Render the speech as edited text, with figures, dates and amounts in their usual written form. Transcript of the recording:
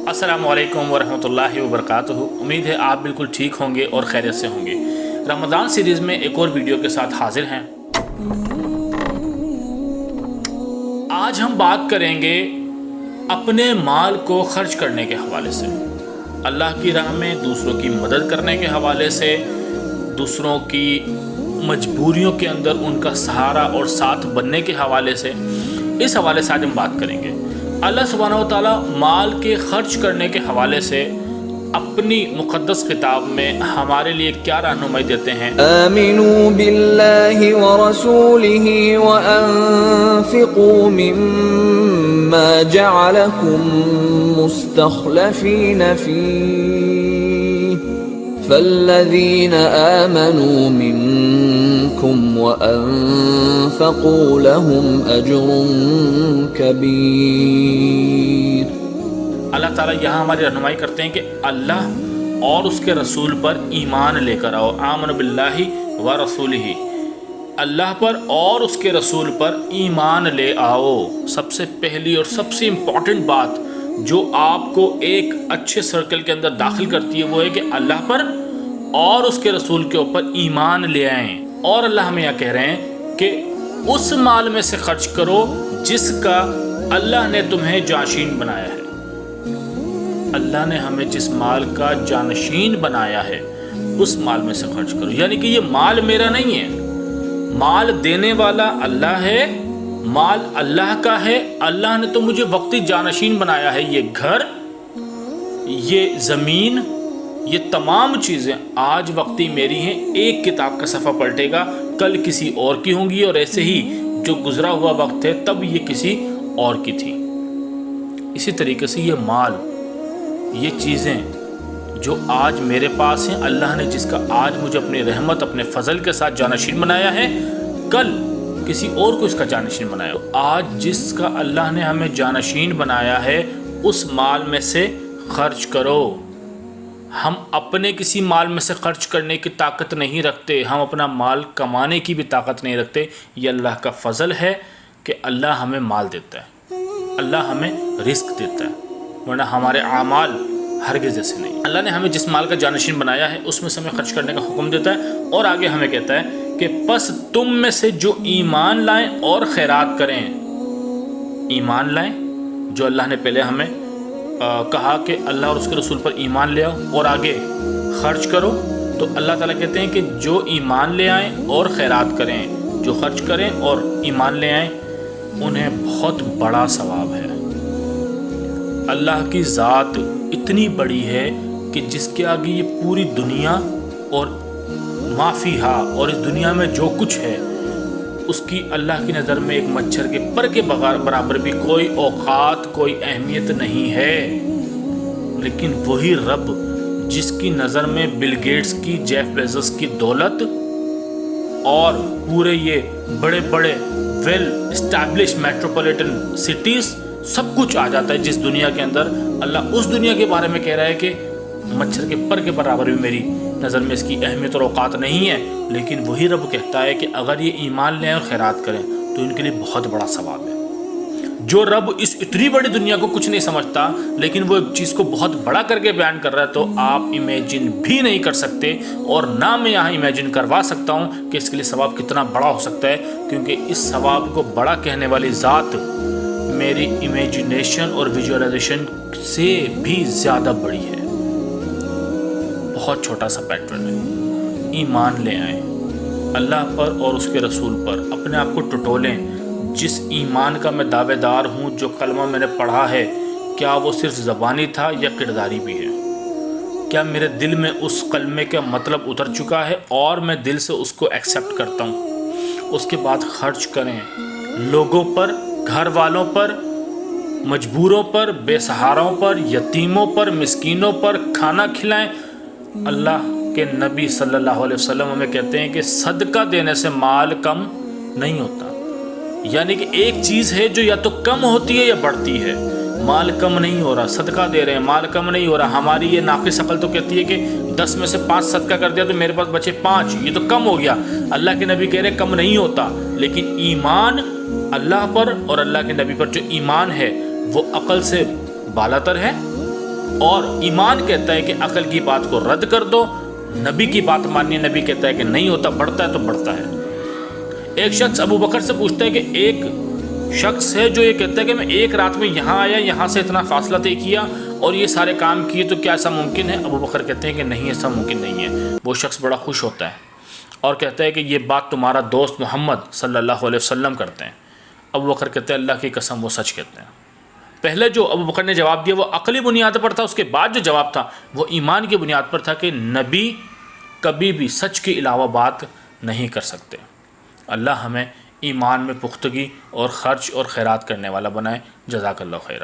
السلام علیکم ورحمۃ اللہ وبرکاتہ۔ امید ہے آپ بالکل ٹھیک ہوں گے اور خیریت سے ہوں گے۔ رمضان سیریز میں ایک اور ویڈیو کے ساتھ حاضر ہیں۔ آج ہم بات کریں گے اپنے مال کو خرچ کرنے کے حوالے سے، اللہ کی راہ میں دوسروں کی مدد کرنے کے حوالے سے، دوسروں کی مجبوریوں کے اندر ان کا سہارا اور ساتھ بننے کے حوالے سے۔ اس حوالے سے آج ہم بات کریں گے۔ اللہ سبحانہ و تعالیٰ مال کے خرچ کرنے کے حوالے سے اپنی مقدس کتاب میں ہمارے لیے کیا رہنمائی دیتے ہیں؟ آمنوا باللہ ورسولہ وانفقوا مما جعلکم مستخلفین فیہ فالذین آمنوا منکم وانفقوا لهم اجر کبیر۔ اللہ تعالیٰ یہاں ہماری رہنمائی کرتے ہیں کہ اللہ اور اس کے رسول پر ایمان لے کر آؤ۔ آمن باللہ و رسولہ، اللہ پر اور اس کے رسول پر ایمان لے آؤ۔ سب سے پہلی اور سب سے امپورٹنٹ بات جو آپ کو ایک اچھے سرکل کے اندر داخل کرتی ہے وہ ہے کہ اللہ پر اور اس کے رسول کے اوپر ایمان لے آئیں۔ اور اللہ ہمیں یہ کہہ رہے ہیں کہ اس مال میں سے خرچ کرو جس کا اللہ نے تمہیں جانشین بنایا ہے۔ اللہ نے ہمیں جس مال کا جانشین بنایا ہے اس مال میں سے خرچ کرو، یعنی کہ یہ مال میرا نہیں ہے، مال دینے والا اللہ ہے، مال اللہ کا ہے۔ اللہ نے تو مجھے وقتی جانشین بنایا ہے۔ یہ گھر، یہ زمین، یہ تمام چیزیں آج وقتی میری ہیں۔ ایک کتاب کا صفحہ پلٹے گا، کل کسی اور کی ہوں گی، اور ایسے ہی جو گزرا ہوا وقت ہے تب یہ کسی اور کی تھی۔ اسی طریقے سے یہ مال، یہ چیزیں جو آج میرے پاس ہیں، اللہ نے جس کا آج مجھے اپنی رحمت اپنے فضل کے ساتھ جانشین بنایا ہے، کل کسی اور کو اس کا جانشین بنایا۔ آج جس کا اللہ نے ہمیں جانشین بنایا ہے اس مال میں سے خرچ کرو۔ ہم اپنے کسی مال میں سے خرچ کرنے کی طاقت نہیں رکھتے، ہم اپنا مال کمانے کی بھی طاقت نہیں رکھتے۔ یہ اللہ کا فضل ہے کہ اللہ ہمیں مال دیتا ہے، اللہ ہمیں رزق دیتا ہے، ورنہ ہمارے اعمال ہرگز ایسے نہیں۔ اللہ نے ہمیں جس مال کا جانشین بنایا ہے اس میں سے ہمیں خرچ کرنے کا حکم دیتا ہے، اور آگے ہمیں کہتا ہے کہ پس تم میں سے جو ایمان لائیں اور خیرات کریں۔ ایمان لائیں، جو اللہ نے پہلے ہمیں کہا کہ اللہ اور اس کے رسول پر ایمان لے آؤ، اور آگے خرچ کرو، تو اللہ تعالیٰ کہتے ہیں کہ جو ایمان لے آئیں اور خیرات کریں، جو خرچ کریں اور ایمان لے آئیں، انہیں بہت بڑا ثواب ہے۔ اللہ کی ذات اتنی بڑی ہے کہ جس کے آگے یہ پوری دنیا اور ما فیہا، اور اس دنیا میں جو کچھ ہے، اس کی اللہ کی نظر میں ایک مچھر کے پر کے برابر بھی کوئی اوقات، کوئی اہمیت نہیں ہے۔ لیکن وہی رب جس کی نظر میں بل گیٹس کی، جیف بیزوس کی دولت اور پورے یہ بڑے بڑے ویل اسٹیبلش میٹروپولیٹن سٹیز سب کچھ آ جاتا ہے، جس دنیا کے اندر اللہ اس دنیا کے بارے میں کہہ رہا ہے کہ مچھر کے پر کے برابر بھی میری نظر میں اس کی اہمیت اور اوقات نہیں ہے، لیکن وہی رب کہتا ہے کہ اگر یہ ایمان لیں اور خیرات کریں تو ان کے لیے بہت بڑا ثواب ہے۔ جو رب اس اتنی بڑی دنیا کو کچھ نہیں سمجھتا لیکن وہ ایک چیز کو بہت بڑا کر کے بیان کر رہا ہے، تو آپ امیجن بھی نہیں کر سکتے، اور نہ میں یہاں امیجن کروا سکتا ہوں کہ اس کے لیے ثواب کتنا بڑا ہو سکتا ہے، کیونکہ اس ثواب کو بڑا کہنے والی ذات میری امیجنیشن اور ویژوائلائزیشن سے بھی زیادہ بڑی ہے۔ بہت چھوٹا سا پیٹرن ہے۔ ایمان لے آئیں اللہ پر اور اس کے رسول پر، اپنے آپ کو ٹٹولیں۔ جس ایمان کا میں دعوے دار ہوں، جو کلمہ میں نے پڑھا ہے، کیا وہ صرف زبانی تھا یا کرداری بھی ہے؟ کیا میرے دل میں اس کلمے کا مطلب اتر چکا ہے اور میں دل سے اس کو ایکسیپٹ کرتا ہوں؟ اس کے بعد خرچ کریں، لوگوں پر، گھر والوں پر، مجبوروں پر، بے سہاروں پر، یتیموں پر، مسکینوں پر کھانا کھلائیں۔ اللہ کے نبی صلی اللہ علیہ وسلم ہمیں کہتے ہیں کہ صدقہ دینے سے مال کم نہیں ہوتا، یعنی کہ ایک چیز ہے جو یا تو کم ہوتی ہے یا بڑھتی ہے۔ مال کم نہیں ہو رہا، صدقہ دے رہے ہیں، مال کم نہیں ہو رہا۔ ہماری یہ ناقص عقل تو کہتی ہے کہ 10 میں سے 5 صدقہ کر دیا تو میرے پاس بچے 5، یہ تو کم ہو گیا۔ اللہ کے نبی کہہ رہے کم نہیں ہوتا، لیکن ایمان اللہ پر اور اللہ کے نبی پر جو ایمان ہے وہ عقل سے بالاتر ہے، اور ایمان کہتا ہے کہ عقل کی بات کو رد کر دو، نبی کی بات ماننی، نبی کہتا ہے کہ نہیں ہوتا، بڑھتا ہے تو بڑھتا ہے۔ ایک شخص ابو بکر سے پوچھتا ہے کہ ایک شخص ہے جو یہ کہتا ہے کہ میں ایک رات میں یہاں آیا، یہاں سے اتنا فاصلہ طے کیا اور یہ سارے کام کیے، تو کیا ایسا ممکن ہے؟ ابو بکر کہتے ہیں کہ نہیں، ایسا ممکن نہیں ہے۔ وہ شخص بڑا خوش ہوتا ہے اور کہتا ہے کہ یہ بات تمہارا دوست محمد صلی اللہ علیہ وسلم کرتے ہیں۔ ابو بکر کہتے ہیں اللہ کی قسم وہ سچ کہتے ہیں۔ پہلے جو ابو بکر نے جواب دیا وہ عقلی بنیاد پر تھا، اس کے بعد جو جواب تھا وہ ایمان کی بنیاد پر تھا کہ نبی کبھی بھی سچ کے علاوہ بات نہیں کر سکتے۔ اللہ ہمیں ایمان میں پختگی اور خرچ اور خیرات کرنے والا بنائے۔ جزاک اللہ خیر۔